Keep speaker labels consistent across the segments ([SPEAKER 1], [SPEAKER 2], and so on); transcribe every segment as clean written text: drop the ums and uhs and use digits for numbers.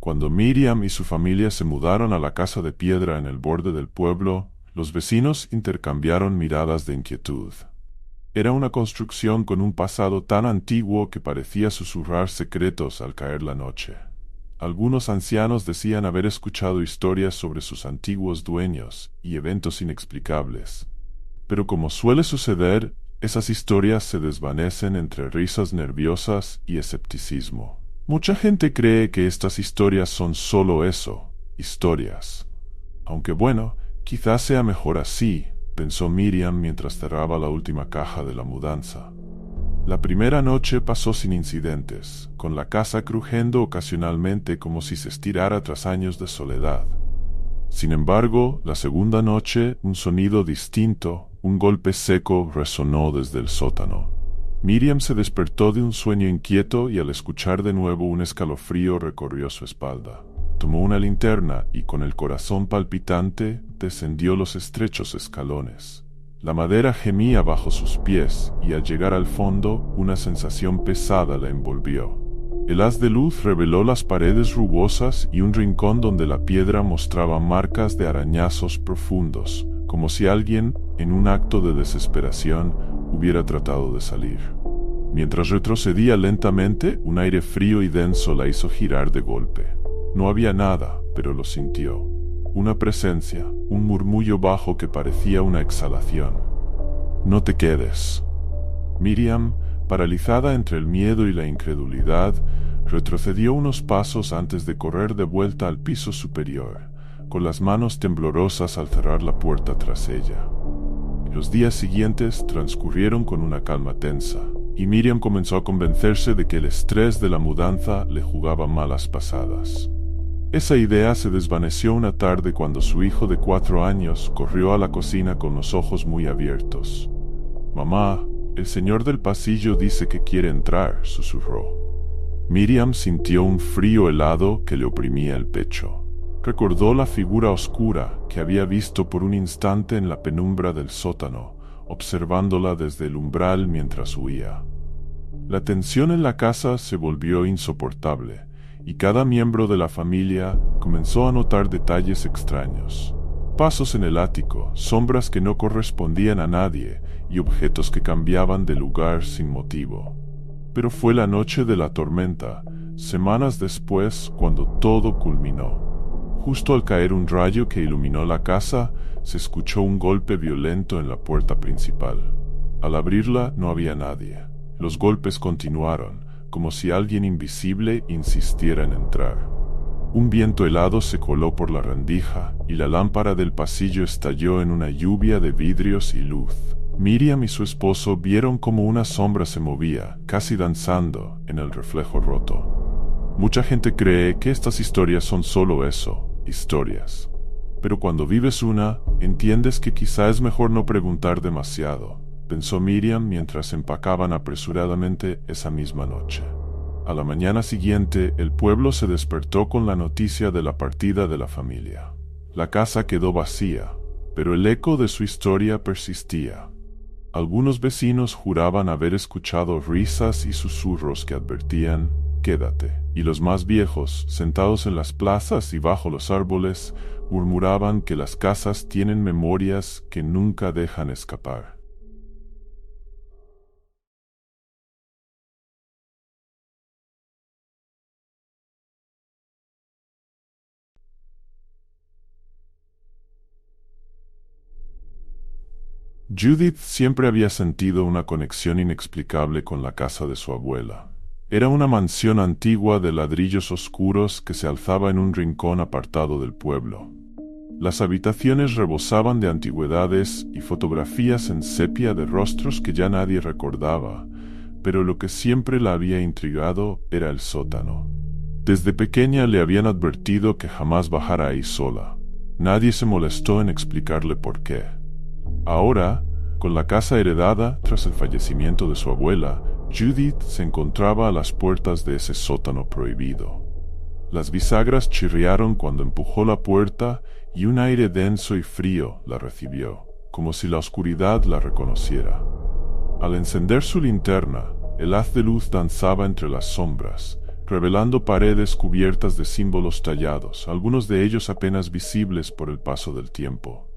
[SPEAKER 1] Cuando Miriam y su familia se mudaron a la casa de piedra en el borde del pueblo, los vecinos intercambiaron miradas de inquietud. Era una construcción con un pasado tan antiguo que parecía susurrar secretos al caer la noche. Algunos ancianos decían haber escuchado historias sobre sus antiguos dueños y eventos inexplicables. Pero como suele suceder, esas historias se desvanecen entre risas nerviosas y escepticismo. Mucha gente cree que estas historias son solo eso, historias. Aunque bueno, quizás sea mejor así, pensó Miriam mientras cerraba la última caja de la mudanza. La primera noche pasó sin incidentes, con la casa crujiendo ocasionalmente como si se estirara tras años de soledad. Sin embargo, la segunda noche, un sonido distinto, un golpe seco resonó desde el sótano. Miriam se despertó de un sueño inquieto y al escuchar de nuevo un escalofrío recorrió su espalda. Tomó una linterna y con el corazón palpitante descendió los estrechos escalones. La madera gemía bajo sus pies y al llegar al fondo una sensación pesada la envolvió. El haz de luz reveló las paredes rugosas y un rincón donde la piedra mostraba marcas de arañazos profundos, como si alguien, en un acto de desesperación, hubiera tratado de salir. Mientras retrocedía lentamente, un aire frío y denso la hizo girar de golpe. No había nada, pero lo sintió. Una presencia, un murmullo bajo que parecía una exhalación. «No te quedes». Miriam, paralizada entre el miedo y la incredulidad, retrocedió unos pasos antes de correr de vuelta al piso superior, con las manos temblorosas al cerrar la puerta tras ella. Los días siguientes transcurrieron con una calma tensa, y Miriam comenzó a convencerse de que el estrés de la mudanza le jugaba malas pasadas. Esa idea se desvaneció una tarde cuando su hijo de 4 años corrió a la cocina con los ojos muy abiertos. «Mamá, el señor del pasillo dice que quiere entrar», susurró. Miriam sintió un frío helado que le oprimía el pecho. Recordó la figura oscura que había visto por un instante en la penumbra del sótano, observándola desde el umbral mientras huía. La tensión en la casa se volvió insoportable, y cada miembro de la familia comenzó a notar detalles extraños. Pasos en el ático, sombras que no correspondían a nadie y objetos que cambiaban de lugar sin motivo. Pero fue la noche de la tormenta, semanas después, cuando todo culminó. Justo al caer un rayo que iluminó la casa, se escuchó un golpe violento en la puerta principal. Al abrirla no había nadie. Los golpes continuaron, como si alguien invisible insistiera en entrar. Un viento helado se coló por la rendija y la lámpara del pasillo estalló en una lluvia de vidrios y luz. Miriam y su esposo vieron como una sombra se movía, casi danzando, en el reflejo roto. Mucha gente cree que estas historias son solo eso, historias. Pero cuando vives una, entiendes que quizá es mejor no preguntar demasiado, pensó Miriam mientras empacaban apresuradamente esa misma noche. A la mañana siguiente, el pueblo se despertó con la noticia de la partida de la familia. La casa quedó vacía, pero el eco de su historia persistía. Algunos vecinos juraban haber escuchado risas y susurros que advertían, «Quédate», y los más viejos, sentados en las plazas y bajo los árboles, murmuraban que las casas tienen memorias que nunca dejan escapar. Judith siempre había sentido una conexión inexplicable con la casa de su abuela. Era una mansión antigua de ladrillos oscuros que se alzaba en un rincón apartado del pueblo. Las habitaciones rebosaban de antigüedades y fotografías en sepia de rostros que ya nadie recordaba, pero lo que siempre la había intrigado era el sótano. Desde pequeña le habían advertido que jamás bajara ahí sola. Nadie se molestó en explicarle por qué. Ahora, con la casa heredada tras el fallecimiento de su abuela, Judith se encontraba a las puertas de ese sótano prohibido. Las bisagras chirriaron cuando empujó la puerta y un aire denso y frío la recibió, como si la oscuridad la reconociera. Al encender su linterna, el haz de luz danzaba entre las sombras, revelando paredes cubiertas de símbolos tallados, algunos de ellos apenas visibles por el paso del tiempo.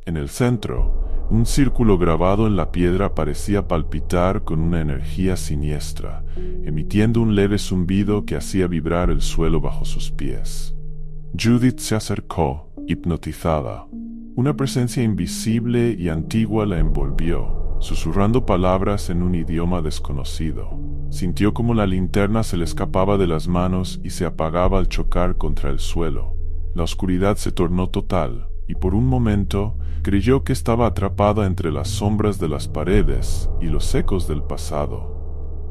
[SPEAKER 1] En el centro, un círculo grabado en la piedra parecía palpitar con una energía siniestra, emitiendo un leve zumbido que hacía vibrar el suelo bajo sus pies. Judith se acercó, hipnotizada. Una presencia invisible y antigua la envolvió, susurrando palabras en un idioma desconocido. Sintió como la linterna se le escapaba de las manos y se apagaba al chocar contra el suelo. La oscuridad se tornó total, y por un momento creyó que estaba atrapada entre las sombras de las paredes y los ecos del pasado.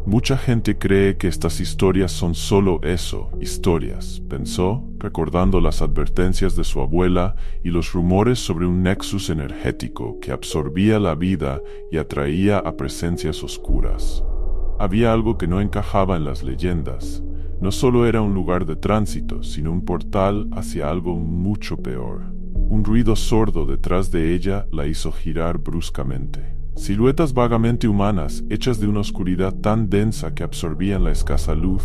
[SPEAKER 1] Mucha gente cree que estas historias son solo eso, historias, pensó, recordando las advertencias de su abuela y los rumores sobre un nexus energético que absorbía la vida y atraía a presencias oscuras. Había algo que no encajaba en las leyendas. No solo era un lugar de tránsito, sino un portal hacia algo mucho peor. Un ruido sordo detrás de ella la hizo girar bruscamente. Siluetas vagamente humanas, hechas de una oscuridad tan densa que absorbían la escasa luz,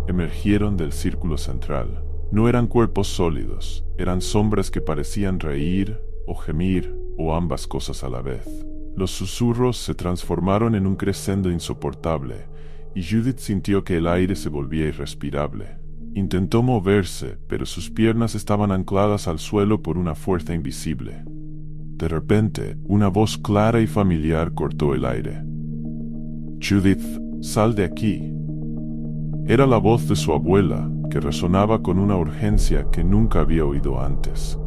[SPEAKER 1] emergieron del círculo central. No eran cuerpos sólidos, eran sombras que parecían reír o gemir, o ambas cosas a la vez. Los susurros se transformaron en un crescendo insoportable, y Judith sintió que el aire se volvía irrespirable. Intentó moverse, pero sus piernas estaban ancladas al suelo por una fuerza invisible. De repente, una voz clara y familiar cortó el aire. «Judith, sal de aquí». Era la voz de su abuela, que resonaba con una urgencia que nunca había oído antes.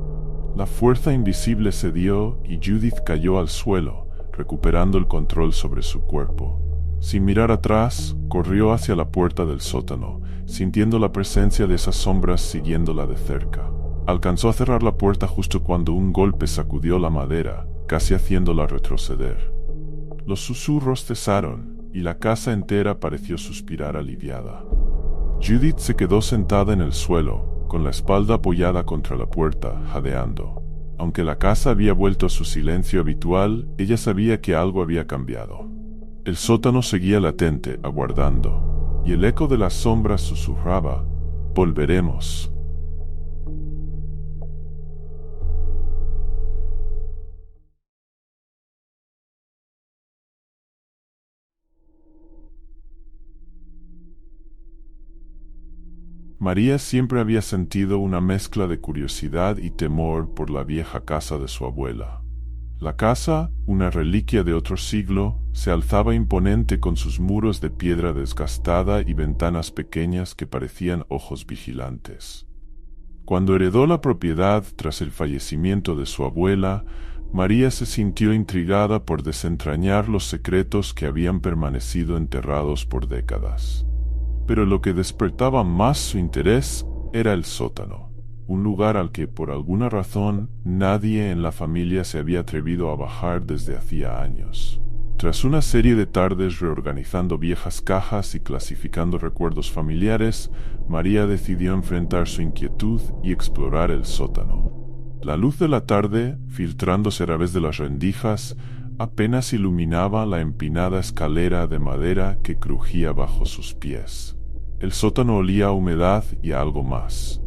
[SPEAKER 1] La fuerza invisible cedió y Judith cayó al suelo, recuperando el control sobre su cuerpo. Sin mirar atrás, corrió hacia la puerta del sótano, sintiendo la presencia de esas sombras siguiéndola de cerca. Alcanzó a cerrar la puerta justo cuando un golpe sacudió la madera, casi haciéndola retroceder. Los susurros cesaron, y la casa entera pareció suspirar aliviada. Judith se quedó sentada en el suelo, con la espalda apoyada contra la puerta, jadeando. Aunque la casa había vuelto a su silencio habitual, ella sabía que algo había cambiado. El sótano seguía latente, aguardando, y el eco de las sombras susurraba: «Volveremos». María siempre había sentido una mezcla de curiosidad y temor por la vieja casa de su abuela. La casa, una reliquia de otro siglo, se alzaba imponente con sus muros de piedra desgastada y ventanas pequeñas que parecían ojos vigilantes. Cuando heredó la propiedad tras el fallecimiento de su abuela, María se sintió intrigada por desentrañar los secretos que habían permanecido enterrados por décadas. Pero lo que despertaba más su interés era el sótano, un lugar al que por alguna razón nadie en la familia se había atrevido a bajar desde hacía años. Tras una serie de tardes reorganizando viejas cajas y clasificando recuerdos familiares, María decidió enfrentar su inquietud y explorar el sótano. La luz de la tarde, filtrándose a través de las rendijas, apenas iluminaba la empinada escalera de madera que crujía bajo sus pies. El sótano olía a humedad y a algo más,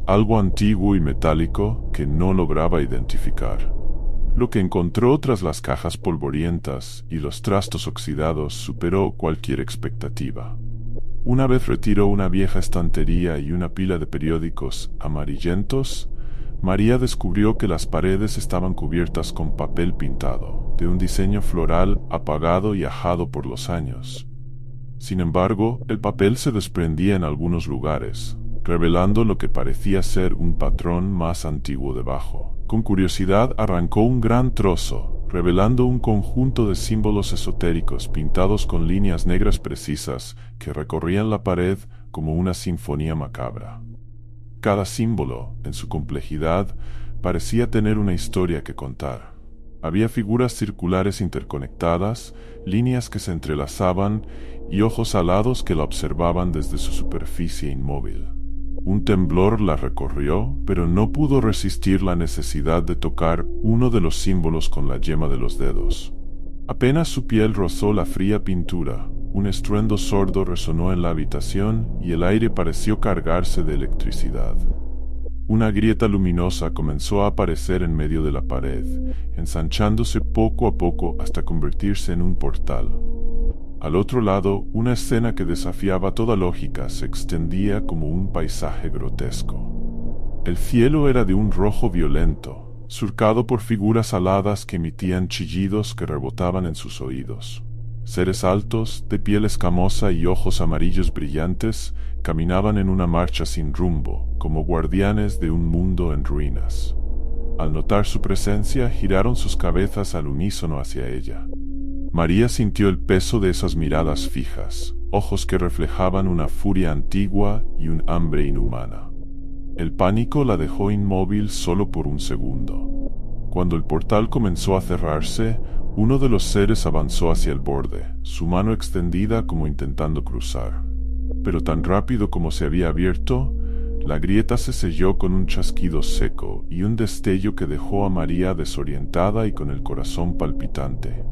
[SPEAKER 1] algo antiguo y metálico que no lograba identificar. Lo que encontró tras las cajas polvorientas y los trastos oxidados superó cualquier expectativa. Una vez retiró una vieja estantería y una pila de periódicos amarillentos, María descubrió que las paredes estaban cubiertas con papel pintado, de un diseño floral apagado y ajado por los años. Sin embargo, el papel se desprendía en algunos lugares, revelando lo que parecía ser un patrón más antiguo debajo. Con curiosidad arrancó un gran trozo, revelando un conjunto de símbolos esotéricos pintados con líneas negras precisas que recorrían la pared como una sinfonía macabra. Cada símbolo, en su complejidad, parecía tener una historia que contar. Había figuras circulares interconectadas, líneas que se entrelazaban y ojos alados que la observaban desde su superficie inmóvil. Un temblor la recorrió, pero no pudo resistir la necesidad de tocar uno de los símbolos con la yema de los dedos. Apenas su piel rozó la fría pintura, Un estruendo sordo resonó en la habitación y el aire pareció cargarse de electricidad. Una grieta luminosa comenzó a aparecer en medio de la pared, ensanchándose poco a poco hasta convertirse en un portal. Al otro lado, una escena que desafiaba toda lógica se extendía como un paisaje grotesco. El cielo era de un rojo violento, surcado por figuras aladas que emitían chillidos que rebotaban en sus oídos. Seres altos, de piel escamosa y ojos amarillos brillantes, caminaban en una marcha sin rumbo, como guardianes de un mundo en ruinas. Al notar su presencia, giraron sus cabezas al unísono hacia ella. María sintió el peso de esas miradas fijas, ojos que reflejaban una furia antigua y un hambre inhumana. El pánico la dejó inmóvil solo por un segundo. Cuando el portal comenzó a cerrarse, uno de los seres avanzó hacia el borde, su mano extendida como intentando cruzar. Pero tan rápido como se había abierto, la grieta se selló con un chasquido seco y un destello que dejó a María desorientada y con el corazón palpitante.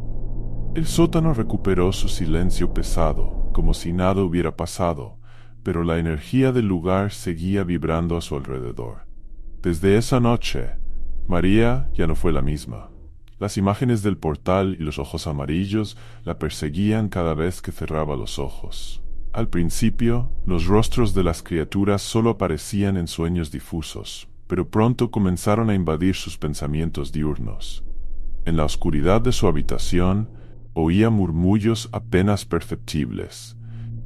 [SPEAKER 1] El sótano recuperó su silencio pesado, como si nada hubiera pasado, pero la energía del lugar seguía vibrando a su alrededor. Desde esa noche, María ya no fue la misma. Las imágenes del portal y los ojos amarillos la perseguían cada vez que cerraba los ojos. Al principio, los rostros de las criaturas solo aparecían en sueños difusos, pero pronto comenzaron a invadir sus pensamientos diurnos. En la oscuridad de su habitación, oía murmullos apenas perceptibles,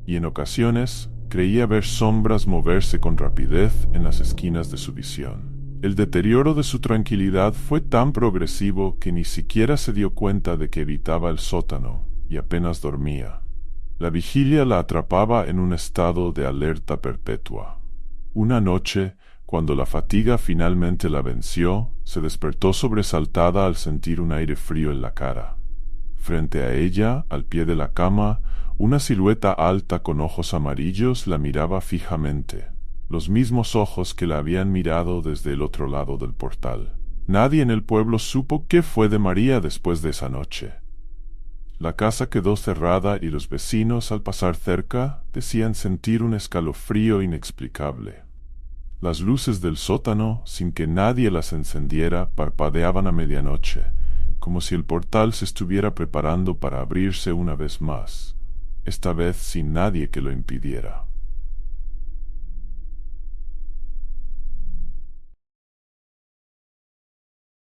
[SPEAKER 1] y en ocasiones creía ver sombras moverse con rapidez en las esquinas de su visión. El deterioro de su tranquilidad fue tan progresivo que ni siquiera se dio cuenta de que evitaba el sótano y apenas dormía. La vigilia la atrapaba en un estado de alerta perpetua. Una noche, cuando la fatiga finalmente la venció, se despertó sobresaltada al sentir un aire frío en la cara. Frente a ella, al pie de la cama, una silueta alta con ojos amarillos la miraba fijamente, los mismos ojos que la habían mirado desde el otro lado del portal. Nadie en el pueblo supo qué fue de María después de esa noche. La casa quedó cerrada y los vecinos, al pasar cerca, decían sentir un escalofrío inexplicable. Las luces del sótano, sin que nadie las encendiera, parpadeaban a medianoche, como si el portal se estuviera preparando para abrirse una vez más, esta vez sin nadie que lo impidiera.